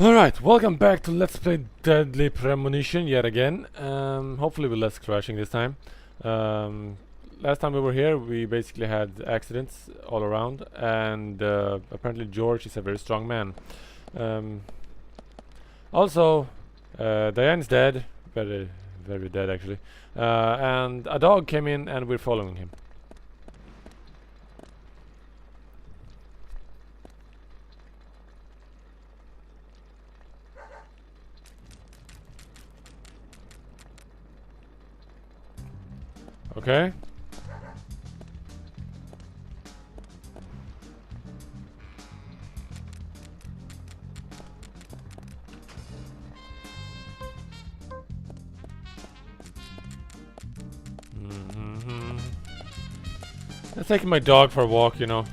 Alright, welcome back to Let's Play Deadly Premonition yet again. Hopefully with less crashing this time. Last time we were here, we basically had accidents all around, and apparently George is a very strong man. Also, Diane's dead, very, very dead actually, and a dog came in and we're following him. Okay. I'm taking my dog for a walk, you know.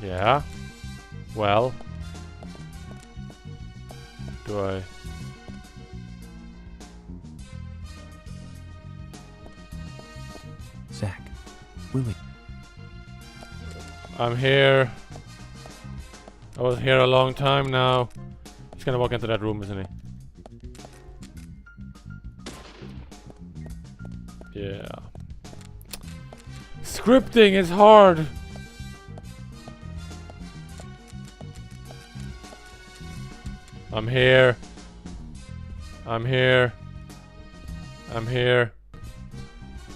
Yeah. Well. Do I? Zach, Willie. I'm here. I was here a long time now. He's gonna walk into that room, isn't he? Yeah. Scripting is hard. I'm here. I'm here. I'm here.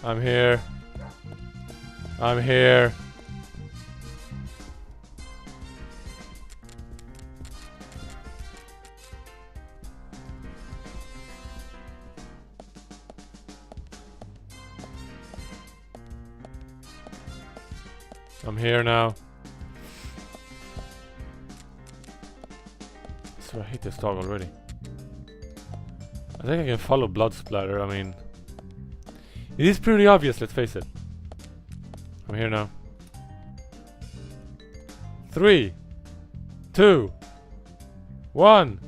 I'm here. I'm here. I'm here now. So I hate this dog already. I think I can follow blood splatter. I mean, it is pretty obvious, let's face it. I'm here now. 3, 2, 1.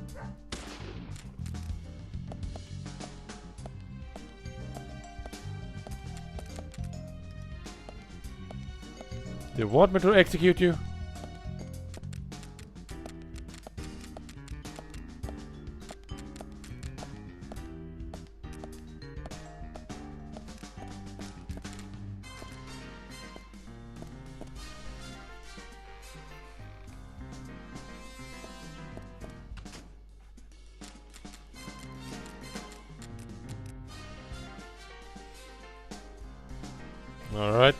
Do you want me to execute you? All right.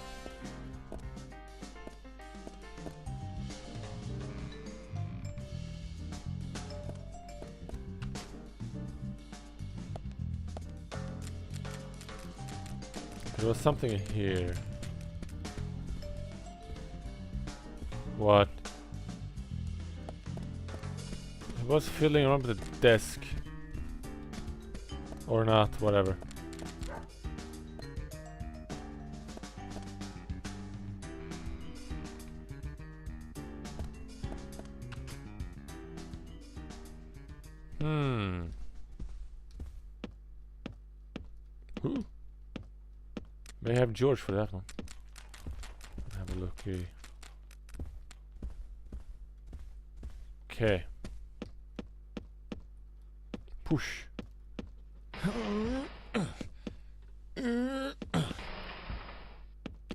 There was something here. What? I was fiddling around with the desk. Or not, whatever. Ooh. May have George for that one. Have a look here. Okay. Push.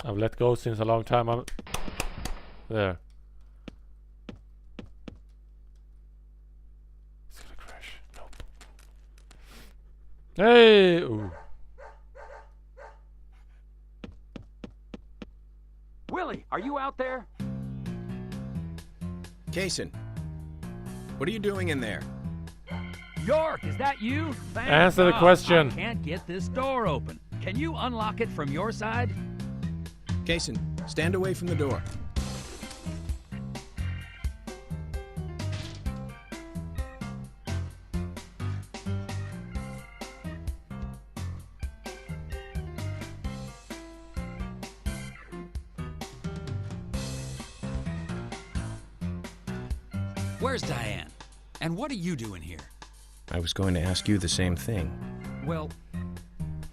I've let go since a long time. I'm there. It's gonna crash. Nope. Hey! Ooh. Willie, are you out there? Kaysen, what are you doing in there? York, is that you? Thank Answer the God. question. I can't get this door open. Can you unlock it from your side? Kaysen, stand away from the door. Where's Diane? And what are you doing here? I was going to ask you the same thing. Well,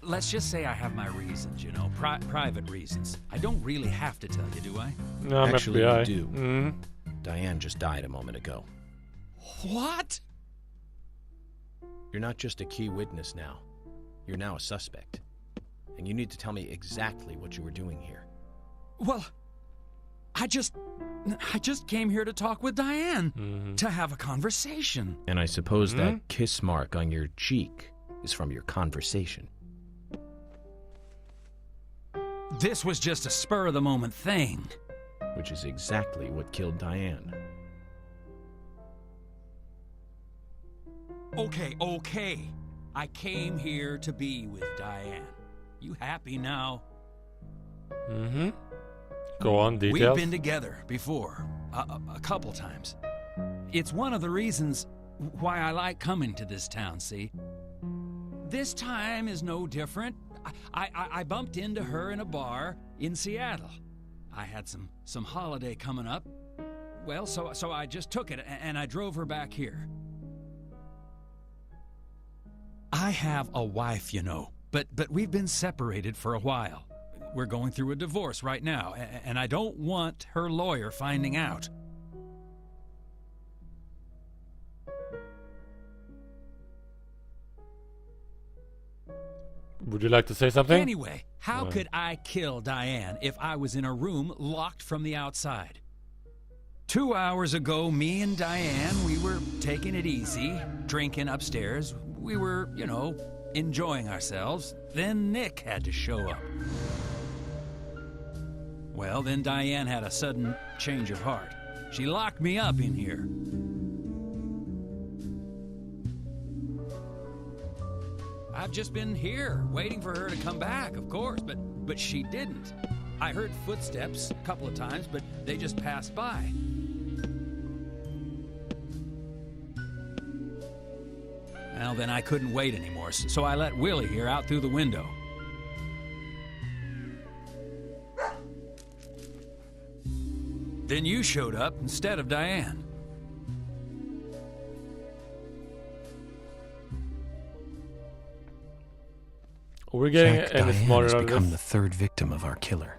let's just say I have my reasons, you know, private reasons. I don't really have to tell you, do I? No, I'm Actually, FBI. you do. Diane just died a moment ago. What? You're not just a key witness now. You're now a suspect. And you need to tell me exactly what you were doing here. Well, I just came here to talk with Diane, to have a conversation. And I suppose that kiss mark on your cheek is from your conversation. This was just a spur-of-the-moment thing. Which is exactly what killed Diane. Okay. I came here to be with Diane. You happy now? Go on, details. We've been together before, a couple times. It's one of the reasons why I like coming to this town, see? This time is no different. I bumped into her in a bar in Seattle. I had some holiday coming up. Well, so I just took it and I drove her back here. I have a wife, you know, but we've been separated for a while. We're going through a divorce right now, and I don't want her lawyer finding out. Would you like to say something? Anyway, how could I kill Diane if I was in a room locked from the outside? 2 hours ago, me and Diane, we were taking it easy, drinking upstairs. We were, you know, enjoying ourselves. Then Nick had to show up. Well, then Diane had a sudden change of heart. She locked me up in here. I've just been here, waiting for her to come back, of course, but she didn't. I heard footsteps a couple of times, but they just passed by. Well, then I couldn't wait anymore, so I let Willie here out through the window. Then you showed up instead of Diane. We're getting Zach, any Diane smaller has out of become this. the third victim of our killer.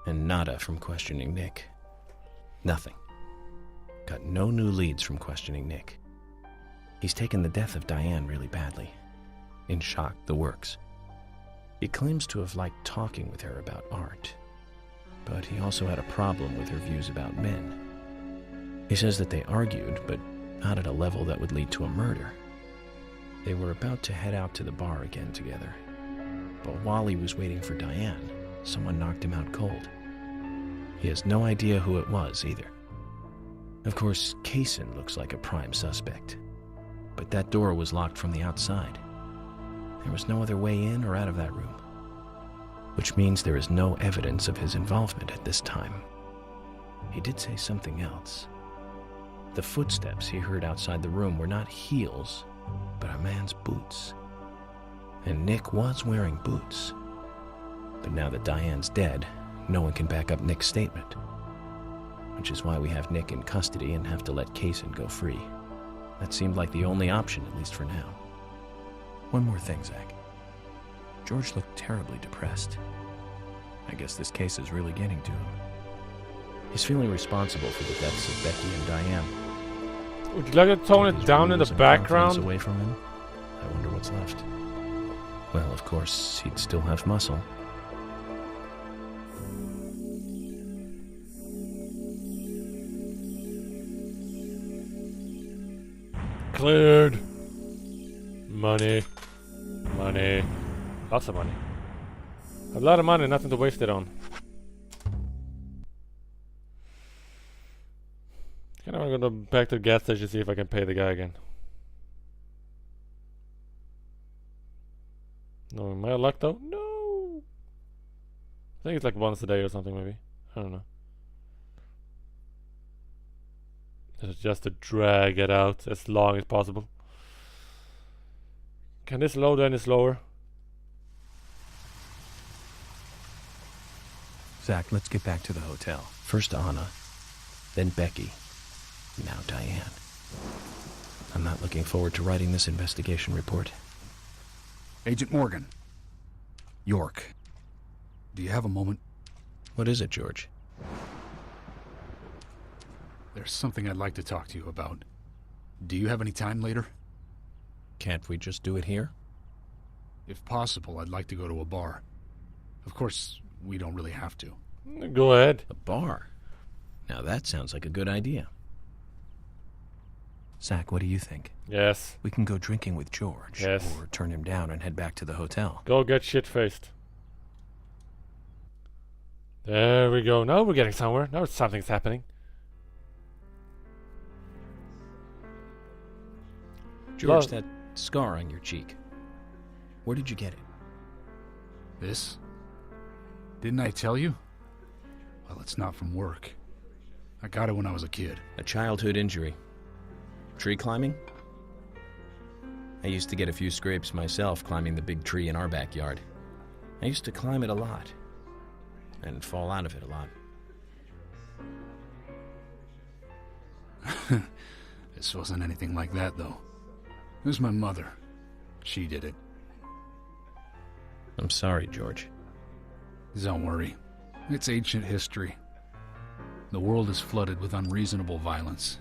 And nada from questioning Nick. Nothing. Got no new leads from questioning Nick. He's taken the death of Diane really badly. In shock, the works. He claims to have liked talking with her about art. But he also had a problem with her views about men. He says that they argued, but not at a level that would lead to a murder. They were about to head out to the bar again together. But while he was waiting for Diane, someone knocked him out cold. He has no idea who it was either. Of course, Kaysen looks like a prime suspect. But that door was locked from the outside. There was no other way in or out of that room. Which means there is no evidence of his involvement at this time. He did say something else. The footsteps he heard outside the room were not heels, but a man's boots. And Nick was wearing boots. But now that Diane's dead, no one can back up Nick's statement. Which is why we have Nick in custody and have to let Kaysen go free. That seemed like the only option, at least for now. One more thing, Zach. George looked terribly depressed. I guess this case is really getting to him. He's feeling responsible for the deaths of Becky and Diane. Would you like to tone it down in the background? Away from him? I wonder what's left. Well, of course, he'd still have muscle. Cleared. Money. Money. Lots of money. A lot of money, nothing to waste it on. Kind of want to go back to the gas station, see if I can pay the guy again. No, am I luck though? No! I think it's like once a day or something maybe. I don't know. It's just to drag it out as long as possible. Can this load any slower? Zach, let's get back to the hotel. First Anna, then Becky, now Diane. I'm not looking forward to writing this investigation report. Agent Morgan. York. Do you have a moment? What is it, George? There's something I'd like to talk to you about. Do you have any time later? Can't we just do it here? If possible, I'd like to go to a bar. Of course, we don't really have to. Go ahead. A bar? Now that sounds like a good idea. Zach, what do you think? Yes. We can go drinking with George. Yes. Or turn him down and head back to the hotel. Go get shit-faced. There we go. Now we're getting somewhere. Now something's happening. George, Love. that scar on your cheek. Where did you get it? This? Didn't I tell you? Well, it's not from work. I got it when I was a kid. A childhood injury. Tree climbing? I used to get a few scrapes myself climbing the big tree in our backyard. I used to climb it a lot. And fall out of it a lot. This wasn't anything like that, though. It was my mother. She did it. I'm sorry, George. Don't worry. It's ancient history. The world is flooded with unreasonable violence.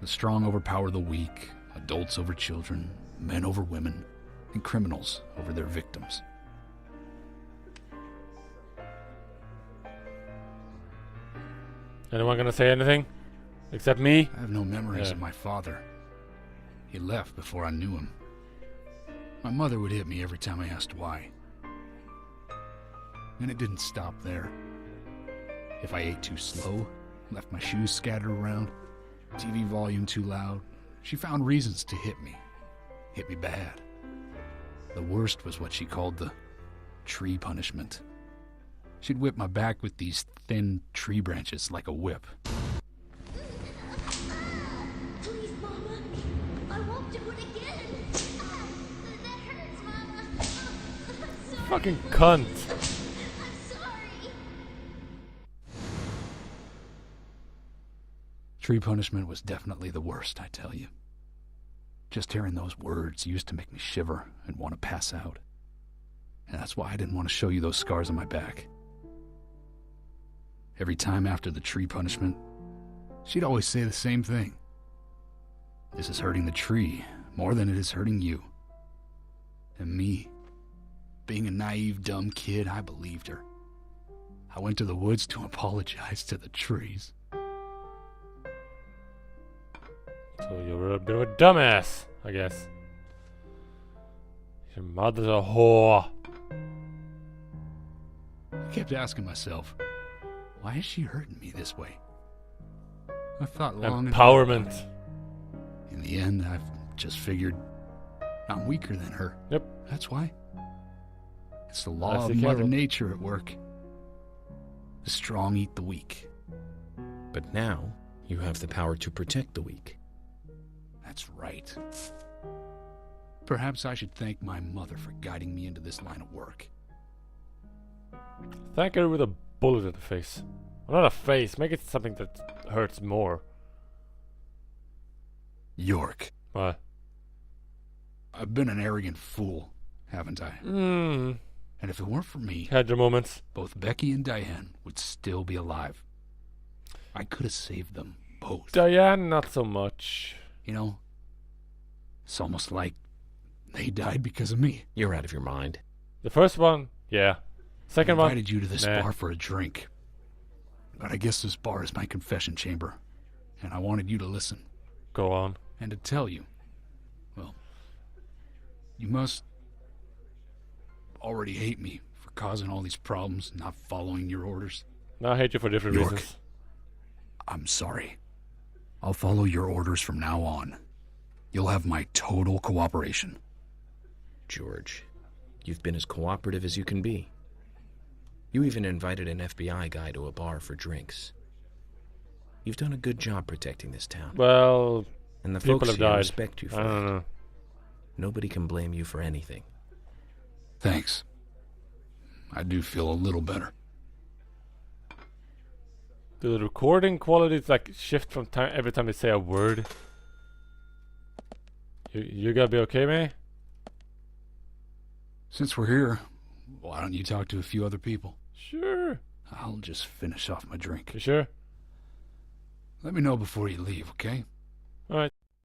The strong overpower the weak, adults over children, men over women, and criminals over their victims. Anyone gonna say anything? Except me? I have no memories Yeah. of my father. He left before I knew him. My mother would hit me every time I asked why. And it didn't stop there. If I ate too slow, left my shoes scattered around, TV volume too loud, she found reasons to hit me. Hit me bad. The worst was what she called the tree punishment. She'd whip my back with these thin tree branches like a whip. Please, Mama. I won't do it again. That hurts, Mama. I'm sorry. Fucking cunt. I'm sorry. Tree punishment was definitely the worst, I tell you. Just hearing those words used to make me shiver and want to pass out. And that's why I didn't want to show you those scars on my back. Every time after the tree punishment, she'd always say the same thing. This is hurting the tree more than it is hurting you. And me, being a naive, dumb kid, I believed her. I went to the woods to apologize to the trees. So you're a bit of a dumbass, I guess. Your mother's a whore. I kept asking myself, why is she hurting me this way? I thought long and hard about Empowerment. it. In the end, I've just figured I'm weaker than her. Yep. That's why. It's the law That's of the Mother candle. Nature at work. The strong eat the weak. But now, you have the power to protect the weak. That's right. Perhaps I should thank my mother for guiding me into this line of work. Thank her with a bullet in the face. Well, not a face. Make it something that hurts more. York, What? I've been an arrogant fool, haven't I? Hmm. And if it weren't for me, Had your moments. both Becky and Diane would still be alive. I could have saved them both. Diane, not so much. You know, it's almost like they died because of me. You're out of your mind. The first one, yeah. Second I one, invited you to this nah. bar for a drink. But I guess this bar is my confession chamber. And I wanted you to listen. Go on. And to tell you, well, you must already hate me for causing all these problems, not following your orders. Now I hate you for different York. reasons. I'm sorry. I'll follow your orders from now on. You'll have my total cooperation. George, you've been as cooperative as you can be. You even invited an FBI guy to a bar for drinks. You've done a good job protecting this town. Well, And the people folks have here died. respect you I for don't it. know. Nobody can blame you for anything. Thanks. I do feel a little better. Do the recording quality like shift from time every time they say a word? You gotta be okay, man? Since we're here, why don't you talk to a few other people? Sure. I'll just finish off my drink. You sure? Let me know before you leave, okay? Alright.